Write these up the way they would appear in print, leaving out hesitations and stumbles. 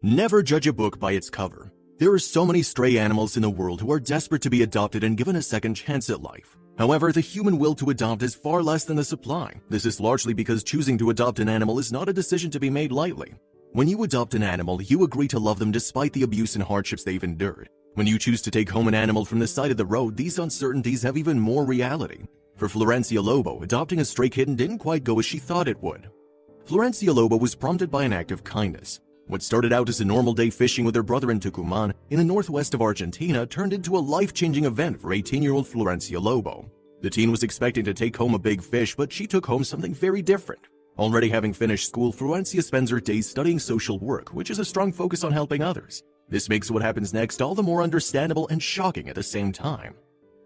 Never judge a book by its cover. There are so many stray animals in the world who are desperate to be adopted and given a second chance at life. However, the human will to adopt is far less than the supply. This is largely because choosing to adopt an animal is not a decision to be made lightly. When you adopt an animal, you agree to love them despite the abuse and hardships they've endured. When you choose to take home an animal from the side of the road, these uncertainties have even more reality. For Florencia Lobo, adopting a stray kitten didn't quite go as she thought it would. Florencia Lobo was prompted by an act of kindness. What started out as a normal day fishing with her brother in Tucumán, in the northwest of Argentina, turned into a life-changing event for 18-year-old Florencia Lobo. The teen was expecting to take home a big fish, but she took home something very different. Already having finished school, Florencia spends her days studying social work, which is a strong focus on helping others. This makes what happens next all the more understandable and shocking at the same time.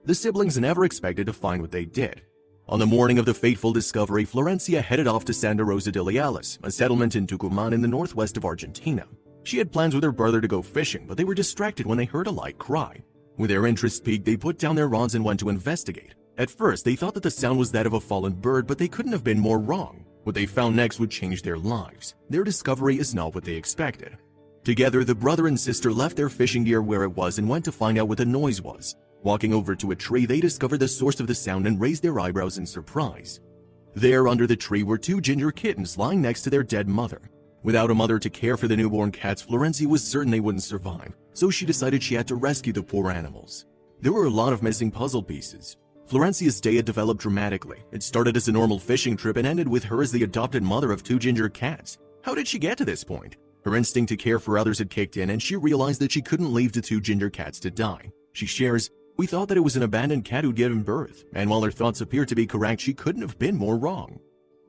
The siblings never expected to find what they did. On the morning of the fateful discovery, Florencia headed off to Santa Rosa de Leales, a settlement in Tucumán in the northwest of Argentina. She had plans with her brother to go fishing, but they were distracted when they heard a light cry. With their interest piqued, they put down their rods and went to investigate. At first, they thought that the sound was that of a fallen bird, but they couldn't have been more wrong. What they found next would change their lives. Their discovery is not what they expected. Together, the brother and sister left their fishing gear where it was and went to find out what the noise was. Walking over to a tree, they discovered the source of the sound and raised their eyebrows in surprise. There, under the tree, were two ginger kittens lying next to their dead mother. Without a mother to care for the newborn cats, Florencia was certain they wouldn't survive, so she decided she had to rescue the poor animals. There were a lot of missing puzzle pieces. Florencia's day had developed dramatically. It started as a normal fishing trip and ended with her as the adopted mother of two ginger cats. How did she get to this point? Her instinct to care for others had kicked in, and she realized that she couldn't leave the two ginger cats to die. She shares, "We thought that it was an abandoned cat who'd given birth," and while her thoughts appeared to be correct, she couldn't have been more wrong.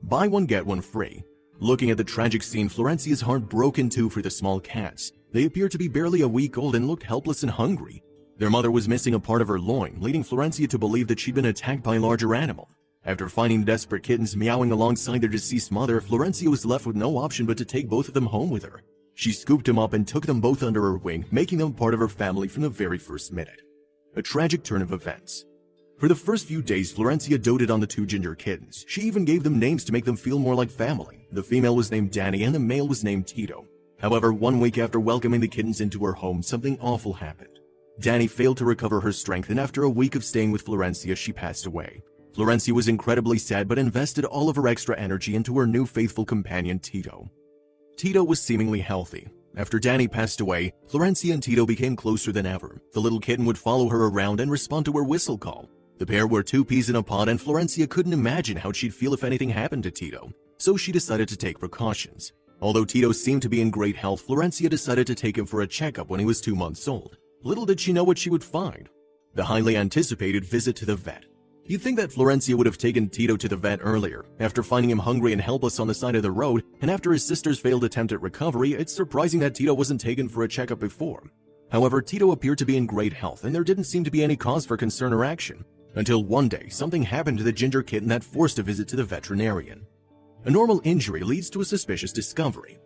Buy one, get one free. Looking at the tragic scene, Florencia's heart broke in two for the small cats. They appeared to be barely a week old and looked helpless and hungry. Their mother was missing a part of her loin, leading Florencia to believe that she'd been attacked by a larger animal. After finding the desperate kittens meowing alongside their deceased mother, Florencia was left with no option but to take both of them home with her. She scooped them up and took them both under her wing, making them part of her family from the very first minute. A tragic turn of events. For the first few days, Florencia doted on the two ginger kittens. She even gave them names to make them feel more like family. The female was named Danny and the male was named Tito. However, 1 week after welcoming the kittens into her home, something awful happened. Danny failed to recover her strength, and after a week of staying with Florencia, she passed away. Florencia was incredibly sad but invested all of her extra energy into her new faithful companion, Tito. Tito was seemingly healthy. After Danny passed away, Florencia and Tito became closer than ever. The little kitten would follow her around and respond to her whistle call. The pair were two peas in a pod, and Florencia couldn't imagine how she'd feel if anything happened to Tito, so she decided to take precautions. Although Tito seemed to be in great health, Florencia decided to take him for a checkup when he was 2 months old. Little did she know what she would find. The highly anticipated visit to the vet. You'd think that Florencia would have taken Tito to the vet earlier. After finding him hungry and helpless on the side of the road, and after his sister's failed attempt at recovery, it's surprising that Tito wasn't taken for a checkup before. However, Tito appeared to be in great health, and there didn't seem to be any cause for concern or action. Until one day, something happened to the ginger kitten that forced a visit to the veterinarian. A normal injury leads to a suspicious discovery.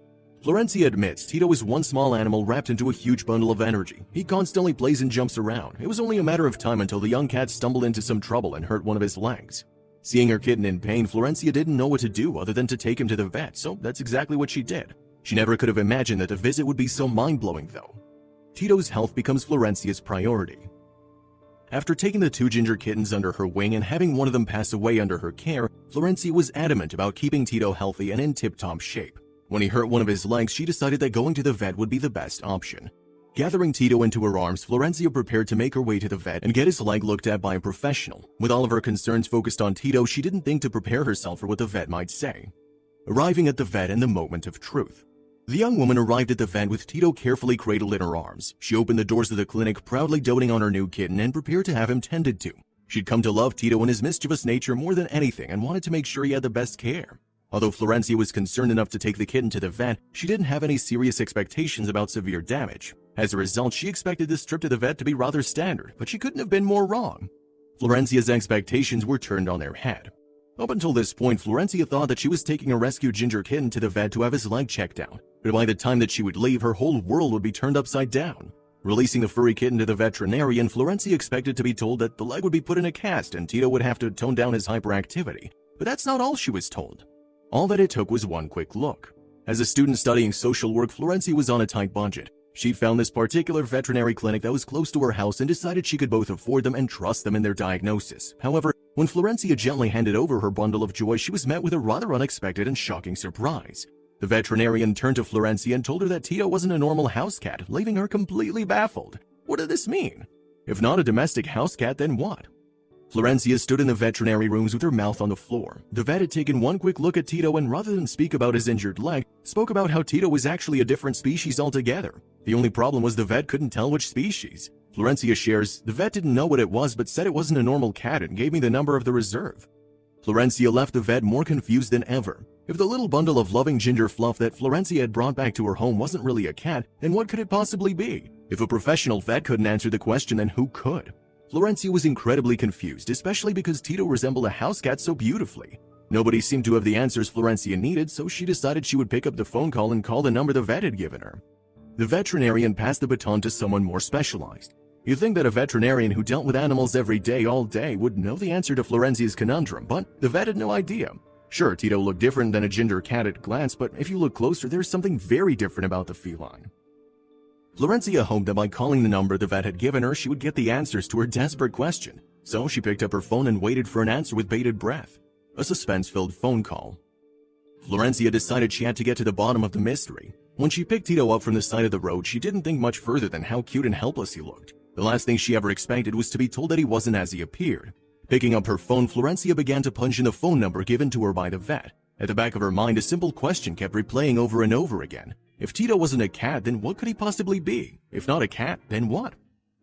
Florencia admits Tito is one small animal wrapped into a huge bundle of energy. He constantly plays and jumps around. It was only a matter of time until the young cat stumbled into some trouble and hurt one of his legs. Seeing her kitten in pain, Florencia didn't know what to do other than to take him to the vet, so that's exactly what she did. She never could have imagined that the visit would be so mind-blowing, though. Tito's health becomes Florencia's priority. After taking the two ginger kittens under her wing and having one of them pass away under her care, Florencia was adamant about keeping Tito healthy and in tip-top shape. When he hurt one of his legs, she decided that going to the vet would be the best option. Gathering Tito into her arms, Florencia prepared to make her way to the vet and get his leg looked at by a professional. With all of her concerns focused on Tito, she didn't think to prepare herself for what the vet might say. Arriving at the vet in the moment of truth. The young woman arrived at the vet with Tito carefully cradled in her arms. She opened the doors of the clinic, proudly doting on her new kitten and prepared to have him tended to. She'd come to love Tito and his mischievous nature more than anything and wanted to make sure he had the best care. Although Florencia was concerned enough to take the kitten to the vet, she didn't have any serious expectations about severe damage. As a result, she expected this trip to the vet to be rather standard, but she couldn't have been more wrong. Florencia's expectations were turned on their head. Up until this point, Florencia thought that she was taking a rescued ginger kitten to the vet to have his leg checked out, but by the time that she would leave, her whole world would be turned upside down. Releasing the furry kitten to the veterinarian, Florencia expected to be told that the leg would be put in a cast and Tito would have to tone down his hyperactivity, but that's not all she was told. All that it took was one quick look. As a student studying social work, Florencia was on a tight budget. She found this particular veterinary clinic that was close to her house and decided she could both afford them and trust them in their diagnosis. However, when Florencia gently handed over her bundle of joy, she was met with a rather unexpected and shocking surprise. The veterinarian turned to Florencia and told her that Tito wasn't a normal house cat, leaving her completely baffled. What did this mean? If not a domestic house cat, then what? Florencia stood in the veterinary rooms with her mouth on the floor. The vet had taken one quick look at Tito and rather than speak about his injured leg, spoke about how Tito was actually a different species altogether. The only problem was the vet couldn't tell which species. Florencia shares, the vet didn't know what it was but said it wasn't a normal cat and gave me the number of the reserve. Florencia left the vet more confused than ever. If the little bundle of loving ginger fluff that Florencia had brought back to her home wasn't really a cat, then what could it possibly be? If a professional vet couldn't answer the question, then who could? Florencia was incredibly confused, especially because Tito resembled a house cat so beautifully. Nobody seemed to have the answers Florencia needed, so she decided she would pick up the phone call and call the number the vet had given her. The veterinarian passed the baton to someone more specialized. You'd think that a veterinarian who dealt with animals every day, all day, would know the answer to Florencia's conundrum, but the vet had no idea. Sure, Tito looked different than a ginger cat at a glance, but if you look closer, there's something very different about the feline. Florencia hoped that by calling the number the vet had given her, she would get the answers to her desperate question. So she picked up her phone and waited for an answer with bated breath. A suspense-filled phone call. Florencia decided she had to get to the bottom of the mystery. When she picked Tito up from the side of the road, she didn't think much further than how cute and helpless he looked. The last thing she ever expected was to be told that he wasn't as he appeared. Picking up her phone, Florencia began to punch in the phone number given to her by the vet. At the back of her mind, a simple question kept replaying over and over again. If Tito wasn't a cat, then what could he possibly be? If not a cat, then what?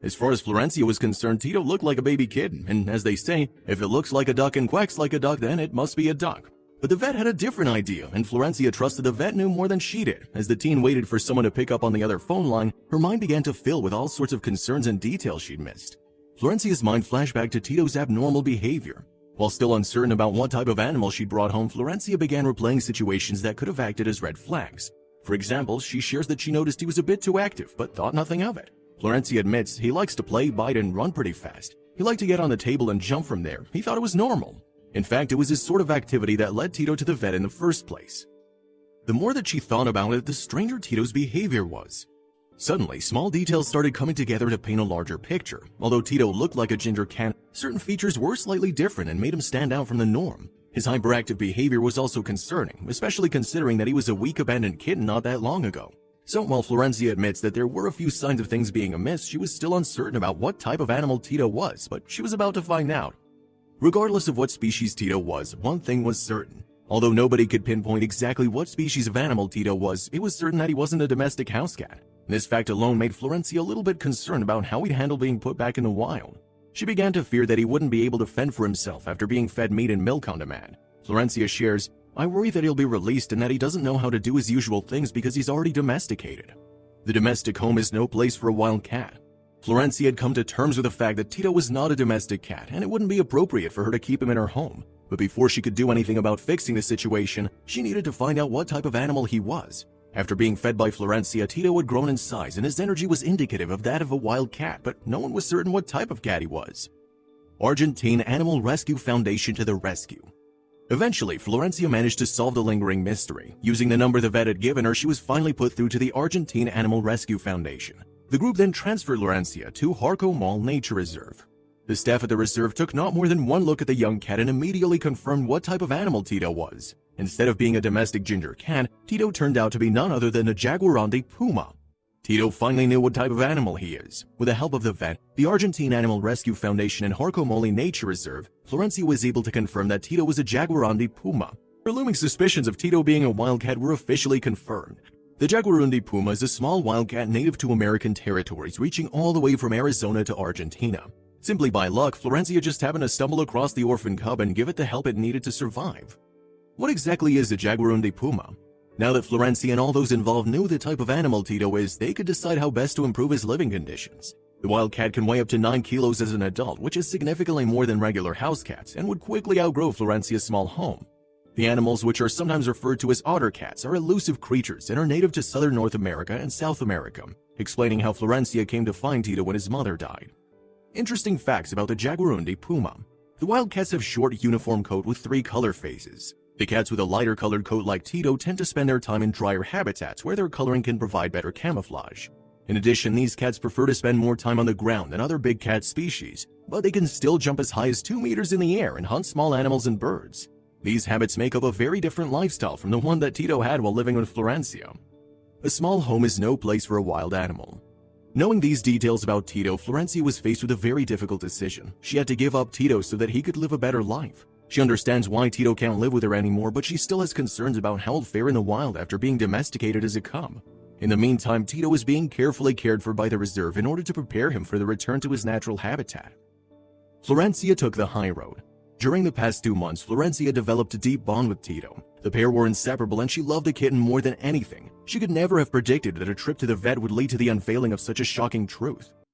As far as Florencia was concerned, Tito looked like a baby kitten, and as they say, if it looks like a duck and quacks like a duck, then it must be a duck. But the vet had a different idea, and Florencia trusted the vet knew more than she did. As the teen waited for someone to pick up on the other phone line, her mind began to fill with all sorts of concerns and details she'd missed. Florencia's mind flashed back to Tito's abnormal behavior. While still uncertain about what type of animal she'd brought home, Florencia began replaying situations that could have acted as red flags. For example, she shares that she noticed he was a bit too active, but thought nothing of it. Florencia admits he likes to play, bite, and run pretty fast. He liked to get on the table and jump from there. He thought it was normal. In fact, it was his sort of activity that led Tito to the vet in the first place. The more that she thought about it, the stranger Tito's behavior was. Suddenly, small details started coming together to paint a larger picture. Although Tito looked like a ginger cat, certain features were slightly different and made him stand out from the norm. His hyperactive behavior was also concerning, especially considering that he was a weak abandoned kitten not that long ago. So while Florencia admits that there were a few signs of things being amiss, she was still uncertain about what type of animal Tito was, but she was about to find out. Regardless of what species Tito was, one thing was certain. Although nobody could pinpoint exactly what species of animal Tito was, it was certain that he wasn't a domestic house cat. This fact alone made Florencia a little bit concerned about how he'd handle being put back in the wild. She began to fear that he wouldn't be able to fend for himself after being fed meat and milk on demand. Florencia shares, I worry that he'll be released and that he doesn't know how to do his usual things because he's already domesticated. The domestic home is no place for a wild cat. Florencia had come to terms with the fact that Tito was not a domestic cat and it wouldn't be appropriate for her to keep him in her home. But before she could do anything about fixing the situation, she needed to find out what type of animal he was. After being fed by Florencia, Tito had grown in size and his energy was indicative of that of a wild cat, but no one was certain what type of cat he was. Argentine Animal Rescue Foundation to the rescue. Eventually, Florencia managed to solve the lingering mystery. Using the number the vet had given her, she was finally put through to the Argentine Animal Rescue Foundation. The group then transferred Florencia to Tucumán Nature Reserve. The staff at the reserve took not more than one look at the young cat and immediately confirmed what type of animal Tito was. Instead of being a domestic ginger cat, Tito turned out to be none other than a jaguarante puma. Tito finally knew what type of animal he is. With the help of the vet, the Argentine Animal Rescue Foundation and Tucumán Nature Reserve, Florencia was able to confirm that Tito was a jaguarante puma. Her looming suspicions of Tito being a wildcat were officially confirmed. The jaguarante puma is a small wildcat native to American territories, reaching all the way from Arizona to Argentina. Simply by luck, Florencia just happened to stumble across the orphan cub and give it the help it needed to survive. What exactly is a jaguarante puma? Now that Florencia and all those involved knew the type of animal Tito is, they could decide how best to improve his living conditions. The wildcat can weigh up to 9 kilos as an adult, which is significantly more than regular house cats, and would quickly outgrow Florencia's small home. The animals, which are sometimes referred to as otter cats, are elusive creatures and are native to southern North America and South America, explaining how Florencia came to find Tito when his mother died. Interesting facts about the jaguarante puma. The wildcats have short uniform coat with 3 color phases. The cats with a lighter colored coat like Tito tend to spend their time in drier habitats where their coloring can provide better camouflage. In addition, these cats prefer to spend more time on the ground than other big cat species, but they can still jump as high as 2 meters in the air and hunt small animals and birds. These habits make up a very different lifestyle from the one that Tito had while living with Florencia. A small home is no place for a wild animal. Knowing these details about Tito, Florencia was faced with a very difficult decision. She had to give up Tito so that he could live a better life. She understands why Tito can't live with her anymore, but she still has concerns about how he'll fare in the wild after being domesticated as a cub. In the meantime, Tito is being carefully cared for by the reserve in order to prepare him for the return to his natural habitat. Florencia took the high road. During the past 2 months, Florencia developed a deep bond with Tito. The pair were inseparable and she loved the kitten more than anything. She could never have predicted that a trip to the vet would lead to the unveiling of such a shocking truth.